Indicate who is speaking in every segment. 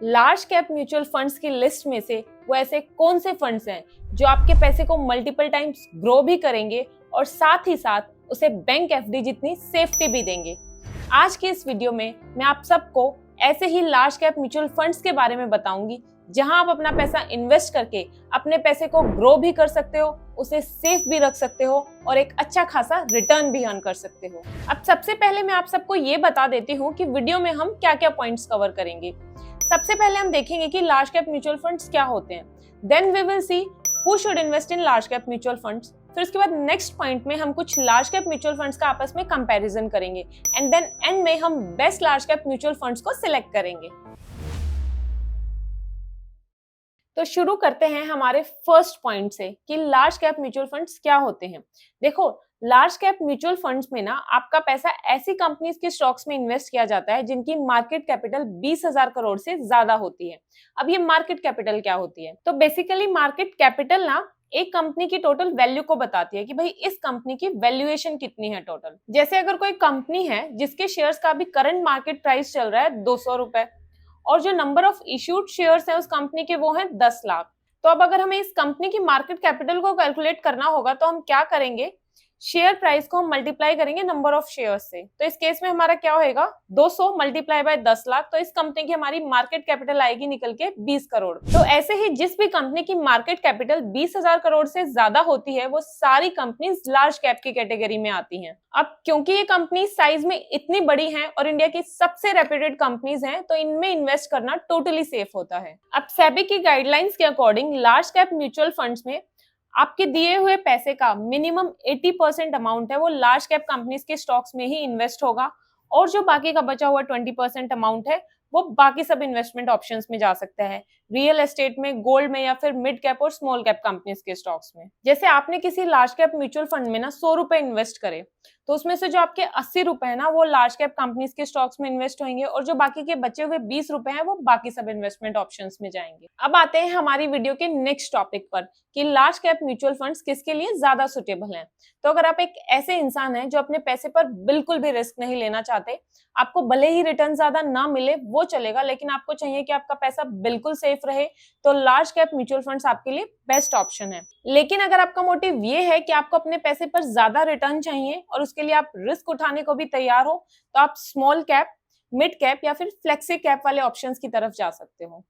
Speaker 1: Large cap mutual funds की list में से वो ऐसे कौन से फंड्स हैं जो आपके पैसे को मल्टीपल टाइम्स ग्रो भी करेंगे और साथ ही साथ उसे बैंक एफडी जितनी सेफ्टी भी देंगे। आज की इस वीडियो में मैं आप सबको ऐसे ही लार्ज कैप म्यूचुअल फंड्स के बारे में बताऊंगी जहां आप अपना पैसा इन्वेस्ट करके अपने पैसे को ग्रो भी कर सकते हो, उसे सेफ भी रख सकते हो और एक अच्छा खासा रिटर्न भी अर्न कर सकते हो। अब सबसे पहले मैं आप सबको ये बता देती हूँ कि वीडियो में हम क्या क्या पॉइंट्स कवर करेंगे। सबसे पहले हम देखेंगे कि लार्ज कैप म्यूचुअल फंड्स क्या होते हैं, then we will see who should invest in large cap mutual funds. फिर उसके बाद नेक्स्ट पॉइंट में हम कुछ लार्ज कैप म्यूचुअल फंड्स का आपस में कंपैरिजन करेंगे एंड देन एंड में हम best large cap mutual funds को सिलेक्ट करेंगे। तो शुरू करते हैं हमारे फर्स्ट पॉइंट से कि लार्ज कैप म्यूचुअल फंड्स क्या होते हैं। देखो, लार्ज कैप म्यूचुअल फंड्स में ना आपका पैसा ऐसी कंपनीज के स्टॉक्स में इन्वेस्ट किया जाता है जिनकी मार्केट कैपिटल 20,000 करोड़ से ज्यादा होती है। अब ये मार्केट कैपिटल क्या होती है? तो बेसिकली मार्केट कैपिटल ना एक कंपनी की टोटल वैल्यू को बताती है कि भाई इस कंपनी की वैल्यूएशन कितनी है टोटल। जैसे अगर कोई कंपनी है जिसके शेयर्स का अभी करंट मार्केट प्राइस चल रहा है 200 रुपए और जो नंबर ऑफ इश्यूड शेयर्स है उस कंपनी के वो हैं 10 लाख। तो अब अगर हमें इस कंपनी की मार्केट कैपिटल को कैलकुलेट करना होगा तो हम क्या करेंगे, शेयर प्राइस को हम मल्टीप्लाई करेंगे नंबर ऑफ शेयर्स से। तो इस केस में हमारा क्या होएगा, 200 मल्टीप्लाई बाय 10 लाख, तो इस कंपनी की हमारी मार्केट कैपिटल आएगी निकल के 20 करोड़। तो ऐसे ही जिस भी कंपनी की मार्केट कैपिटल 20,000 करोड़ से ज्यादा होती है वो सारी कंपनीज लार्ज कैप की कैटेगरी में आती हैं। अब क्योंकि ये कंपनी साइज में इतनी बड़ी हैं और इंडिया की सबसे रेप्यूटेड कंपनीज हैं तो इनमें इन्वेस्ट करना टोटली सेफ होता है। अब सेबी की गाइडलाइंस के according large cap mutual funds में आपके दिए हुए पैसे का मिनिमम 80% अमाउंट है वो लार्ज कैप कंपनीज के स्टॉक्स में ही इन्वेस्ट होगा और जो बाकी का बचा हुआ 20% अमाउंट है वो बाकी सब इन्वेस्टमेंट ऑप्शंस में जा सकता है, रियल एस्टेट में, गोल्ड में या फिर मिड कैप और स्मॉल कैप कंपनीज के स्टॉक्स में। जैसे आपने किसी लार्ज कैप म्यूचुअल फंड में ना 100 रुपए इन्वेस्ट करे तो उसमें से जो आपके 80 रुपए है ना वो लार्ज कैप कंपनीज के स्टॉक्स में इन्वेस्ट होंगे और जो बाकी के बचे हुए 20 रुपए हैं वो बाकी सब इन्वेस्टमेंट ऑप्शंस में जाएंगे। अब आते हैं हमारी वीडियो के नेक्स्ट टॉपिक पर कि लार्ज कैप म्यूचुअल फंड्स किसके लिए ज्यादा सुटेबल हैं। तो अगर आप एक ऐसे इंसान हैं जो अपने पैसे पर बिल्कुल भी रिस्क नहीं लेना चाहते, आपको भले ही रिटर्न ज्यादा ना मिले वो चलेगा लेकिन आपको चाहिए कि आपका पैसा बिल्कुल सेफ रहे, तो लार्ज कैप म्यूचुअल फंड्स आपके लिए बेस्ट ऑप्शन है। लेकिन अगर आपका मोटिव ये है कि आपको अपने पैसे पर ज्यादा रिटर्न चाहिए और उसके लिए आप रिस्क उठाने को भी तैयार हो तो आप स्मॉल कैप, मिड कैप या फिर फ्लेक्सी कैप वाले ऑप्शंस की तरफ जा सकते हो।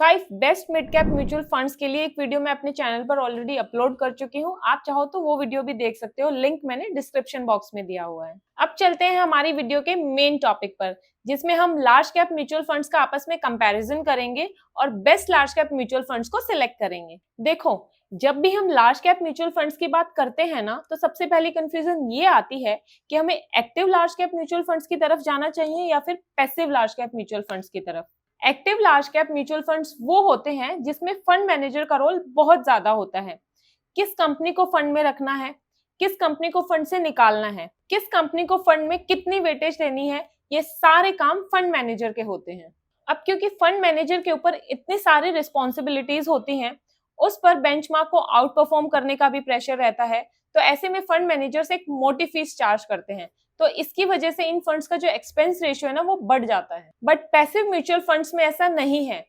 Speaker 1: 5 best mid cap mutual funds के लिए एक वीडियो मैं अपने चैनल पर ऑलरेडी अपलोड कर चुकी हूँ, आप चाहो तो वो वीडियो भी देख सकते हो, लिंक मैंने डिस्क्रिप्शन बॉक्स में दिया हुआ है। अब चलते हैं हमारी वीडियो के मेन टॉपिक पर जिसमें हम लार्ज कैप म्यूचुअल फंड्स का आपस में कंपैरिजन करेंगे और best large cap mutual funds को सिलेक्ट करेंगे। देखो, जब भी हम लार्ज कैप म्यूचुअल फंड्स की बात करते हैं ना तो सबसे पहली कंफ्यूजन ये आती है कि हमें active large cap mutual funds की तरफ जाना चाहिए या फिर passive large cap mutual funds की तरफ। Active large cap mutual funds वो होते हैं जिसमें फंड मैनेजर का रोल बहुत ज्यादा होता है। किस कंपनी को फंड में रखना है, किस कंपनी को फंड से निकालना है, किस कंपनी को फंड में कितनी वेटेज देनी है, ये सारे काम फंड मैनेजर के होते हैं। अब क्योंकि फंड मैनेजर के ऊपर इतनी सारी रिस्पॉन्सिबिलिटीज होती हैं, उस पर बेंचमार्क को आउट परफॉर्म करने का भी प्रेशर रहता है, तो ऐसे में फंड मैनेजर्स एक मोटी फीस चार्ज करते हैं, तो इसकी वजह से इन फंड्स का जो एक्सपेंस रेशियो है ना वो बढ़ जाता है। बट पैसिव म्यूचुअल फंड्स में ऐसा नहीं है।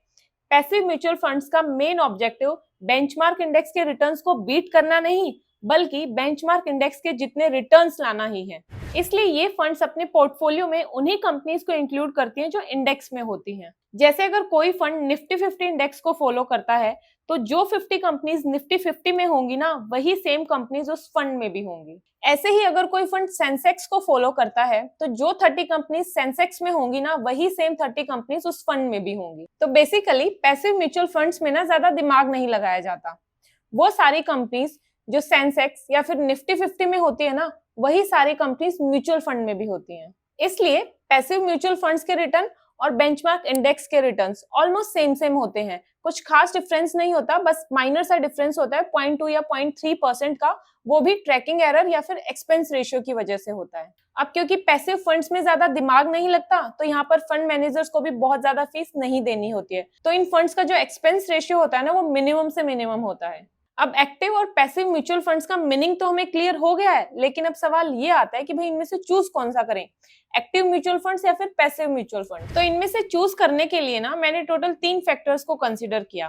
Speaker 1: पैसिव म्यूचुअल फंड्स का मेन ऑब्जेक्टिव बेंचमार्क इंडेक्स के रिटर्न्स को बीट करना नहीं बल्कि बेंचमार्क इंडेक्स के जितने रिटर्न्स लाना ही है। इसलिए ये फंड्स अपने पोर्टफोलियो में उन्हीं कंपनीज को इंक्लूड करती हैं जो इंडेक्स में होती हैं। जैसे अगर कोई फंड निफ्टी 50 इंडेक्स को फॉलो करता है तो जो 50 कंपनीज निफ्टी 50 में होंगी ना वही सेम कंपनीज उस फंड में भी होंगी। ऐसे ही अगर कोई फंड सेंसेक्स को फॉलो करता है तो जो 30 कंपनीज सेंसेक्स में होंगी ना वही सेम 30 कंपनीज उस फंड में भी होंगी। तो बेसिकली पैसिव म्यूचुअल फंड्स में ना ज्यादा दिमाग नहीं लगाया जाता। वो सारी कंपनीज जो सेंसेक्स या फिर निफ्टी 50 में होती है ना वही सारी कंपनीज म्यूचुअल फंड में भी होती हैं। इसलिए पैसिव म्यूचुअल फंड्स के रिटर्न और बेंचमार्क इंडेक्स के रिटर्न्स ऑलमोस्ट सेम होते हैं, कुछ खास डिफरेंस नहीं होता, बस माइनर सा डिफरेंस होता है 0.2 या 0.3% का, वो भी ट्रैकिंग एरर या फिर एक्सपेंस रेशियो की वजह से होता है। अब क्योंकि पैसिव फंड्स में ज्यादा दिमाग नहीं लगता तो यहाँ पर फंड मैनेजर्स को भी बहुत ज्यादा फीस नहीं देनी होती है, तो इन फंड्स का जो एक्सपेंस रेशियो होता है ना वो मिनिमम से मिनिमम होता है। अब एक्टिव और पैसिव म्यूचुअल फंड्स का मीनिंग तो हमें क्लियर हो गया है, लेकिन अब सवाल ये आता है कि भाई इनमें से चूज कौन सा करें, एक्टिव म्यूचुअल फंड्स या फिर पैसिव म्यूचुअल फंड। तो इनमें से चूज करने के लिए ना मैंने टोटल 3 फैक्टर्स को कंसीडर किया।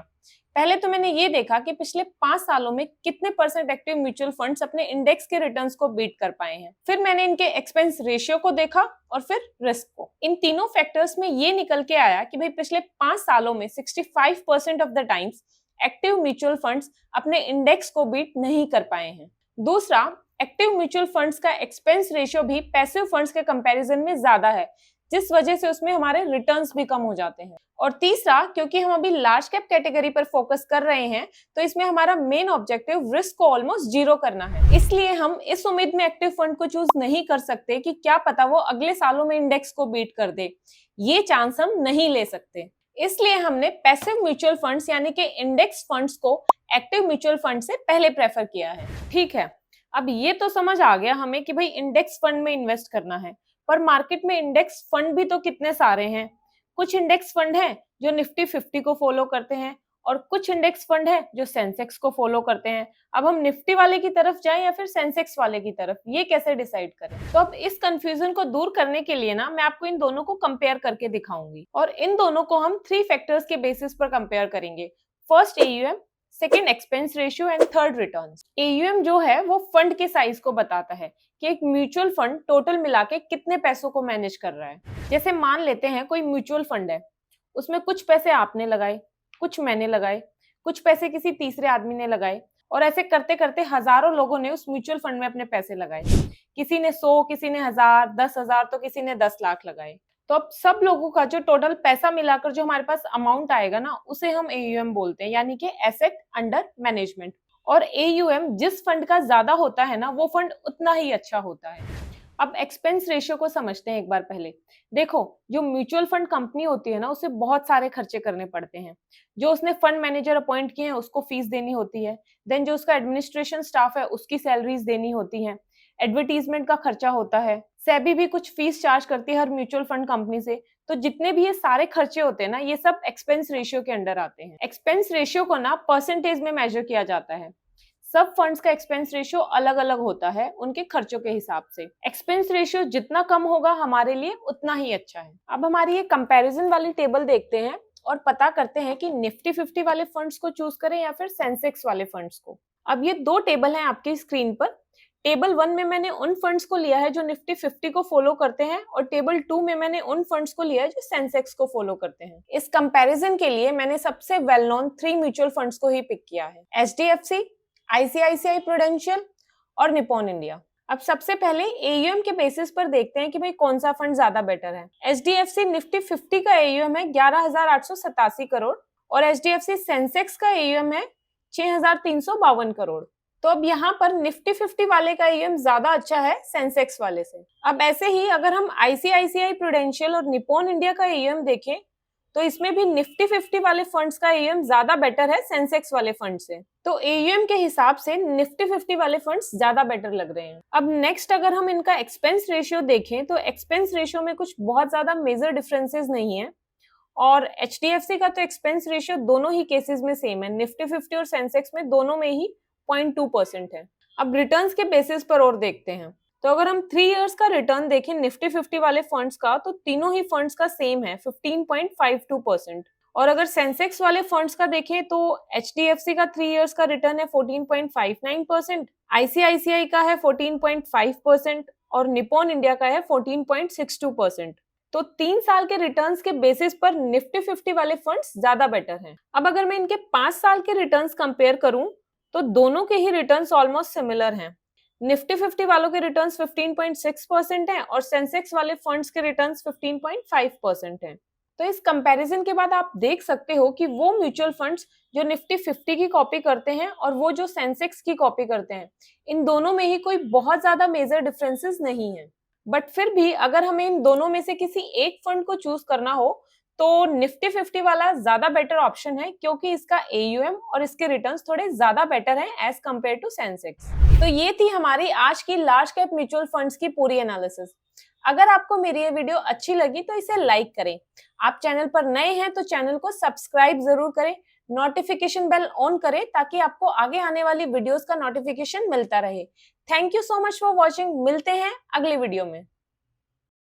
Speaker 1: पहले तो मैंने ये देखा कि पिछले 5 सालों में कितने परसेंट एक्टिव म्यूचुअल फंड्स अपने इंडेक्स के रिटर्न्स को बीट कर पाए हैं। फिर मैंने इनके एक्सपेंस रेशियो को देखा और फिर रिस्क को। इन तीनों फैक्टर्स में ये निकल के आया कि भाई पिछले 5 सालों में 65% of the times active mutual funds अपने इंडेक्स को बीट नहीं कर पाए हैं। दूसरा, एक्टिव म्यूचुअल फंड्स का एक्सपेंस रेशियो भी पैसिव फंड्स के कंपैरिजन में ज्यादा है, जिस वजह से उसमें हमारे रिटर्न्स भी कम हो जाते हैं। और तीसरा, क्योंकि हम अभी लार्ज कैप कैटेगरी पर फोकस कर रहे हैं, तो इसमें हमारा मेन ऑब्जेक्टिव रिस्क को ऑलमोस्ट जीरो करना है। इसलिए हम इस उम्मीद में एक्टिव फंड को चूज नहीं कर सकते कि क्या पता वो अगले सालों में इंडेक्स को बीट कर दे। ये चांस हम नहीं ले सकते। इसलिए हमने पैसिव म्यूचुअल फंड्स यानी कि इंडेक्स फंड्स को एक्टिव म्यूचुअल फंड से पहले प्रेफर किया है। ठीक है, अब ये तो समझ आ गया हमें कि भाई इंडेक्स फंड में इन्वेस्ट करना है, पर मार्केट में इंडेक्स फंड भी तो कितने सारे हैं। कुछ इंडेक्स फंड हैं जो निफ्टी 50 को फॉलो करते हैं और कुछ इंडेक्स फंड है जो सेंसेक्स को फॉलो करते हैं। अब हम निफ्टी वाले की तरफ जाएं या फिर सेंसेक्स वाले की तरफ, ये कैसे डिसाइड करें? तो अब इस कंफ्यूजन को दूर करने के लिए ना मैं आपको इन दोनों को कंपेयर करके दिखाऊंगी और इन दोनों को हम 3 फैक्टर्स के बेसिस पर कंपेयर करेंगे। First AUM, second expense ratio and third returns. AUM जो है वो फंड के साइज को बताता है कि एक म्यूचुअल फंड टोटल मिला के कितने पैसों को मैनेज कर रहा है। जैसे मान लेते हैं कोई म्यूचुअल फंड है, उसमें कुछ पैसे आपने लगाए, कुछ मैंने लगाए, कुछ पैसे किसी तीसरे आदमी ने लगाए और ऐसे करते करते हजारों लोगों ने उस म्यूचुअल फंड में अपने पैसे लगाए। किसी ने 100, किसी ने 1000, 10,000 तो किसी ने 10 लाख लगाए। तो अब सब लोगों का जो टोटल पैसा मिलाकर जो हमारे पास अमाउंट आएगा ना, उसे हम AUM बोलते हैं, यानी कि एसेट अंडर मैनेजमेंट। और AUM जिस फंड का ज्यादा होता है ना, वो फंड उतना ही अच्छा होता है। अब एक्सपेंस रेशियो को समझते हैं एक बार पहले। देखो, जो म्यूचुअल फंड कंपनी होती है ना, उसे बहुत सारे खर्चे करने पड़ते हैं। जो उसने फंड मैनेजर अपॉइंट किए हैं उसको फीस देनी होती है, देन जो उसका एडमिनिस्ट्रेशन स्टाफ है उसकी सैलरीज देनी होती है, एडवर्टीजमेंट का खर्चा होता है, सेबी भी कुछ फीस चार्ज करती है हर म्यूचुअल फंड कंपनी से। तो जितने भी ये सारे खर्चे होते हैं ना, ये सब एक्सपेंस रेशियो के अंडर आते हैं। एक्सपेंस रेशियो को ना परसेंटेज में मेजर किया जाता है। सब फंड्स का एक्सपेंस रेशियो अलग अलग होता है उनके खर्चों के हिसाब से। एक्सपेंस रेशियो जितना कम होगा हमारे लिए उतना ही अच्छा है। अब हमारी ये कंपैरिजन वाली टेबल देखते हैं और पता करते हैं कि निफ्टी 50 वाले फंड्स को चूज करें या फिर सेंसेक्स वाले फंड्स को। अब ये 2 टेबल हैं आपकी स्क्रीन पर। टेबल 1 में मैंने उन फंड्स को लिया है जो निफ्टी 50 को फॉलो करते हैं और टेबल 2 में मैंने उन फंड्स को लिया है जो सेंसेक्स को फॉलो करते हैं। इस कंपैरिजन के लिए मैंने सबसे वेल नोन 3 म्यूचुअल फंड्स को ही पिक किया है, HDFC, ICICI प्रूडेंशियल और निप्पॉन इंडिया। अब सबसे पहले AUM के बेसिस पर देखते हैं कि भाई कौन सा फंड ज्यादा बेटर है। HDFC निफ्टी 50 का AUM है 11,887 करोड़ और HDFC सेंसेक्स का AUM है 6,352 करोड़। तो अब यहाँ पर निफ्टी 50 वाले का AUM ज्यादा अच्छा है सेंसेक्स वाले से। अब ऐसे ही अगर हम ICICI प्रूडेंशियल और निप्पॉन इंडिया का AUM देखें तो इसमें भी निफ्टी 50 वाले फंड्स का AUM ज्यादा बेटर है सेंसेक्स वाले फंड से। तो AUM के हिसाब से निफ्टी 50 वाले फंड्स ज्यादा बेटर लग रहे हैं। अब नेक्स्ट अगर हम इनका एक्सपेंस रेशियो देखें तो एक्सपेंस रेशियो में कुछ बहुत ज्यादा मेजर डिफरेंसेस नहीं है और HDFC का तो एक्सपेंस रेशियो दोनों ही केसेस में सेम है, निफ्टी 50 और सेंसेक्स में दोनों में ही 0.2% है। अब रिटर्न्स के बेसिस पर और देखते हैं। तो अगर हम 3 इयर्स का रिटर्न देखें निफ्टी 50 वाले फंड्स का, तो तीनों ही फंड्स का सेम है 15.52%। और अगर सेंसेक्स वाले फंड्स का देखें तो HDFC का 3 इयर्स का रिटर्न है 14.59%, ICICI का है 14.5% और निप्पॉन इंडिया का है 14.62%। तो 3 साल के रिटर्न्स के बेसिस पर निफ्टी 50 वाले फंड्स ज्यादा बेटर हैं। अब अगर मैं इनके 5 साल के रिटर्न्स कंपेयर करूं तो दोनों के ही रिटर्न्स ऑलमोस्ट सिमिलर हैं। निफ्टी 50 वालों के रिटर्न्स 15.6% हैं और सेंसेक्स वाले फंड्स के रिटर्न्स 15.5% हैं। तो इस कंपैरिजन के बाद आप देख सकते हो कि वो म्यूचुअल फंड्स जो निफ्टी 50 की कॉपी करते हैं और वो जो सेंसेक्स की कॉपी करते हैं, इन दोनों में ही कोई बहुत ज्यादा मेजर डिफरेंसेस नहीं है। बट फिर भी अगर हमें इन दोनों में से किसी एक फंड को चूज करना हो तो निफ्टी 50 वाला ज्यादा बेटर ऑप्शन है, क्योंकि इसका AUM और इसके रिटर्न्स थोड़े ज्यादा बेटर हैं एज कंपेयर टू सेंसेक्स। तो ये थी हमारी आज की लार्ज कैप म्यूचुअल फंड्स की पूरी एनालिसिस। अगर आपको मेरी ये वीडियो अच्छी लगी तो इसे लाइक करें। आप चैनल पर नए हैं तो चैनल को सब्सक्राइब जरूर करें। नोटिफिकेशन बेल ऑन करें ताकि आपको आगे आने वाली वीडियोस का नोटिफिकेशन मिलता रहे। Thank you so much for watching. मिलते हैं अगली वीडियो में।